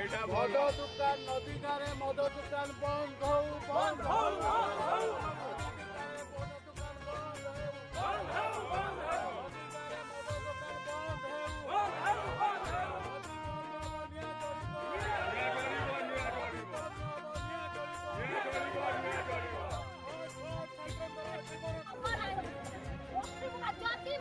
মদ দোকান নদীগারে মদ দোকান বন্ধ হউ বন্ধ হউ নদীগারে মদ দোকান বন্ধ হউ নদীগারে মদ দোকান বন্ধ হউ জাতি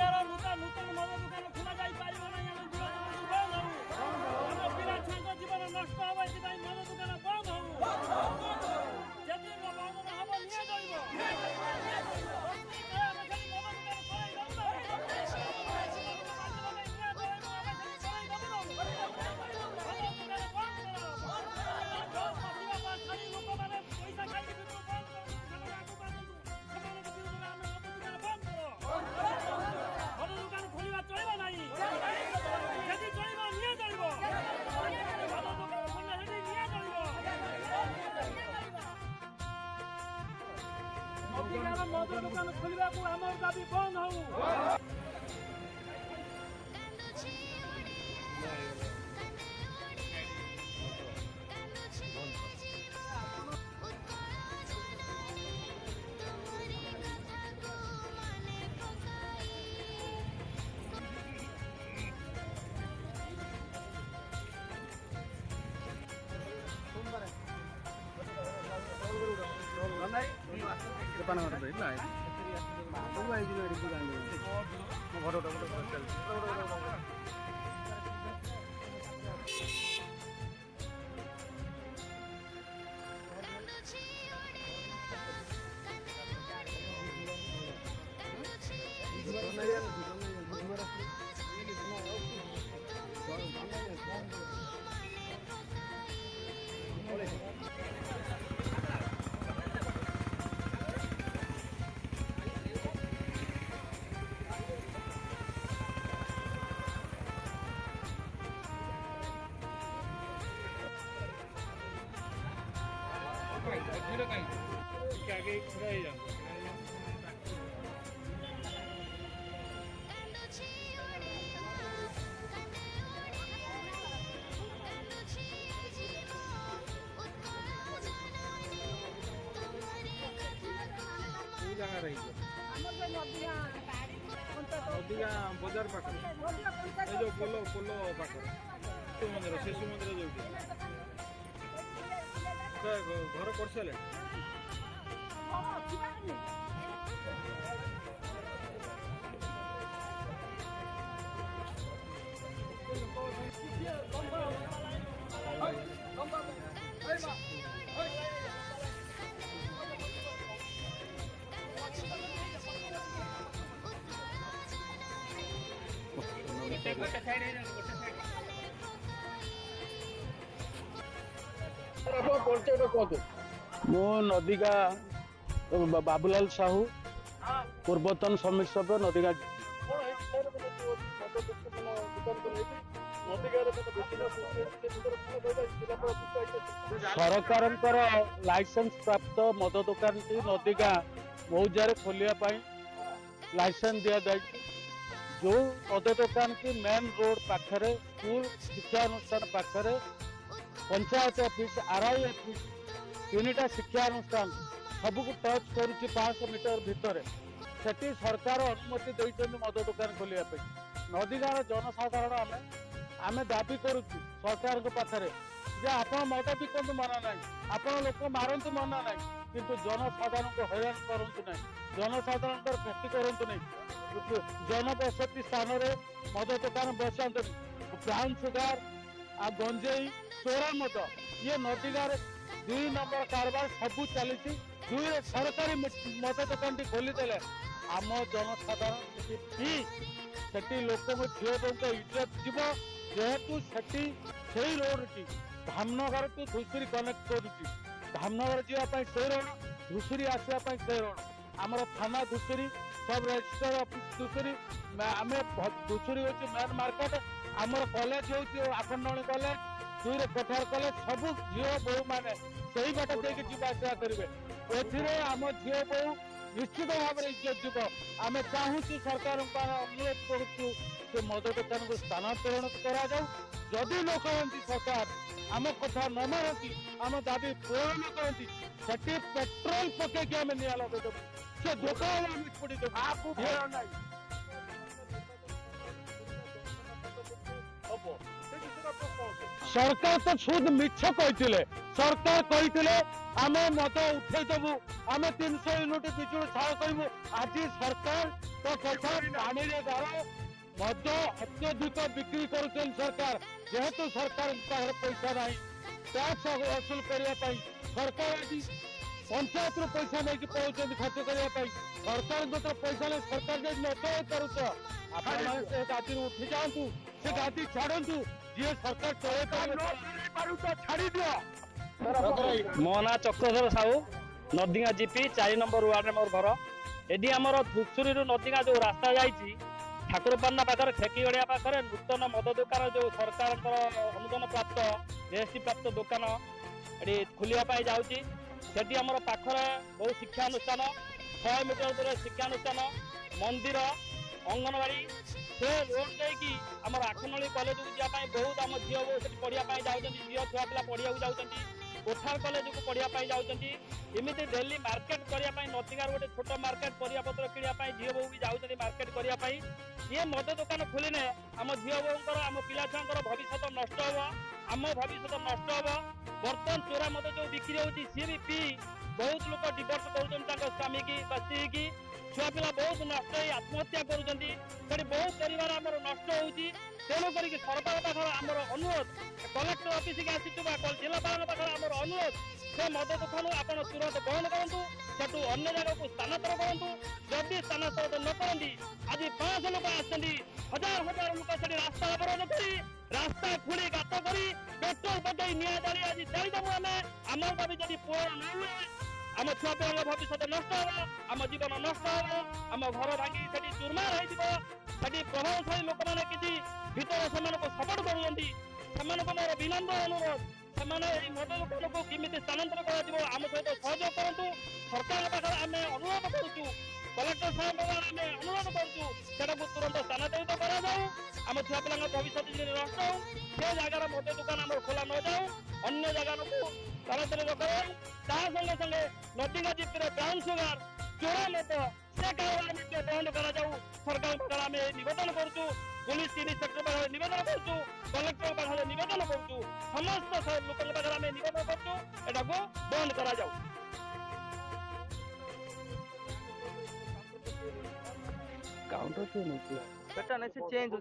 মদ দোকান নূতন মদ দোকান খোলা যাই পারিব না আমি বন্ধ হউ পিলা ছাত্র জীবন নষ্ট হবে এটাই মদ দোকান বন্ধ হউ যেদিন বন্ধ না হবে নিয়ে যাইব মদ দোকান খুলবাকু আমার দাবি বন্ধ হউ आगे खड़ा ही जा बजार पाखे जो पोलो पोलो पाखे मंदिर शिशु मंदिर जो घर कर सारे मो नदीगा बाबूलाल साहू पूर्वतन समिति सभ्य नदीगा सरकार लाइसेंस प्राप्त मद दुकान की नदीगा मौजार खोलिया लाइसेंस दि जाए जो मद दुकान की मेन रोड पाखरे स्कूल शिक्षा अनुष्ठान पाखरे पंचायत ऑफिस आरआई ऑफिस तीनटा शिक्षा अनुष्ठान सबको टच करुच्ची 500 मीटर भितर से सरकार अनुमति देते मद दुकान खोलिया नदीगार जनसाधारण आम दाबी करुच्ची सरकार पाखे जे आप मद बिकु मना ना आप लोक मारतु मना ना किंतु जनसाधारण को हैरान करूँ ना जनसाधारण क्षति करूँ ना जनबसती स्थान में मद दुकान बसाते ब्राउन सुगार आ गंजेई चोरा मद ये नदीगार 2 नंबर कारबार सबू चली सरकारी मद दुकान टी खोलीदे आम जनसाधारण से लोक झील इज्जत जीव जेहेतु से रोड टी धामनगर टू धुसुरी कनेक्ट करुच्ची धामनगर जावाई से रण धूसुरी आसवाई से रण आमर थाना धूसुरी सब रजिस्टर ऑफिस धूसुरी आम धूसुरी हूँ मेन मार्केट आमर कॉलेज हूँ आखंडणी कॉलेज दुई कोठार कॉलेज सब झील बोहू मैंने सही बाट देकी जावासवा करेंगे एथिरे आम झील बोहू निश्चित भाव में इज्जत जीव आम चाहूँ सरकार अनुरोध करुचु से मद दुकान को स्थानांतरण करा जदि लोक सरकार आम कथा न मानती आम दाबी पूरण करती सेठी पेट्रोल पकईकि आम निआ लगेदेव से दुकान आम छोड़देव सरकार तो सुद मिछ कहते सरकार कहते आम मद उठेदेबू आम 300 यूनिट बिजुली छाड़ करूँ आज सरकार तो कथा पानी गाड़ मद अत्यधिक बिक्री कर सरकार जेहेतु सरकार पैसा ना टैक्स वसूल करने सरकार आज पंचायत रू पैसा नहीं पहुंच खर्च करने सरकार तो पैसा नहीं सरकार जब नचय कर गादी उठी जातु से गादी छाड़ू जी सरकार चल छाड़ी दियो। मो ना चक्रधर साहू नदीगा जीपी 4 नंबर वार्ड में मोर घर एडी आमर धुसुरी नदीगा जो रास्ता जाइए ठाकुरपाना पाखे खेकीगड़िया पाखे नूतन मद दुकान जो सरकार अनुदान प्राप्त जीएसटी प्राप्त दुकान ये खोलिया जाऊँगी सेठी आमर पाखरे बहुत शिक्षानुष्ठान 100 मीटर दूर शिक्षानुष्ठान मंदिर अंगनवाड़ी से रोड जाकि आमर आखनली कॉलेज को जावाई बहुत आम झील बहुत पढ़ाई जाऊँगी झील छुआ पिला पढ़ा जाऊँगी कोठार कॉलेज को पढ़ाई जाऊँगी एमती डेली मार्केट करने नदीगार गोटे छोट मार्केट परियापत्र किणापी झील बोहू भी जाऊँगी मार्केट करने ये मद दुकान खोलिने आम झील बोहूंर आम पिला छुआ भविष्य नष्ट हम आम भविष्य नष्ट हम बर्तमान चोरा मद जो बिक्री होती सी भी पी बहुत लोग डिवोर्स कर स्वामी की स्त्री की छुआ पिला बहुत नष्ट आत्महत्या कर बहुत परिवार आमर नष्ट होती तेणुक सरकार पाखे आमर अनुरोध कलेक्टर ऑफिस के आसी जिलापाल पाखे आमर अनुरोध से मद दुकान आप तुरंत बंद करूँ सेठू अन्य जगह को स्थानांतर करूँ जदि स्थानांतर न करती आज 500 लोग आसती हजार हजार लोग से रास्ता अवरोध कर रास्ता खोली गात कर पेट्रोल पकई निआ जारी आज जादेबू आम दाबी जब पूर्ण न हुए आम छुआ पिला भविष्य नष्ट हम आम जीवन नष्ट हम आम घर भांगी से चूरमार होती प्रभावशाली लोक मैंने किसी भीतर से सपोर्ट कर मोर विनम्र अनुरोध से मद दुकान को किमी स्थानांतर आम सहित सहयोग करूँ सरकार पाखे आम अनुरोध करुचु कलेक्टर साहब आम अनुरोध करुँ तुरंत स्थानांतरित आम छुआ पिला भविष्य नष्ट हो से जगार मद दुकान आम खोला न जाऊ अन्य जगार को स्थानांतरित कराऊ संगे संगे नदीगा जीपी ब्राउन सुगार चोरा मद से कारोबार बंद करा सरकार पाखे आम नवेदन करुँ पुलिस इन्स्पेक्टर पाखे नवेदन करुँ कलेक्टर पाखे नवेदन करुँ समस्त लोक पाखे आम नवेदन करुँ बंद करा काउंटर क्यों नहीं बेटा नहीं चेंज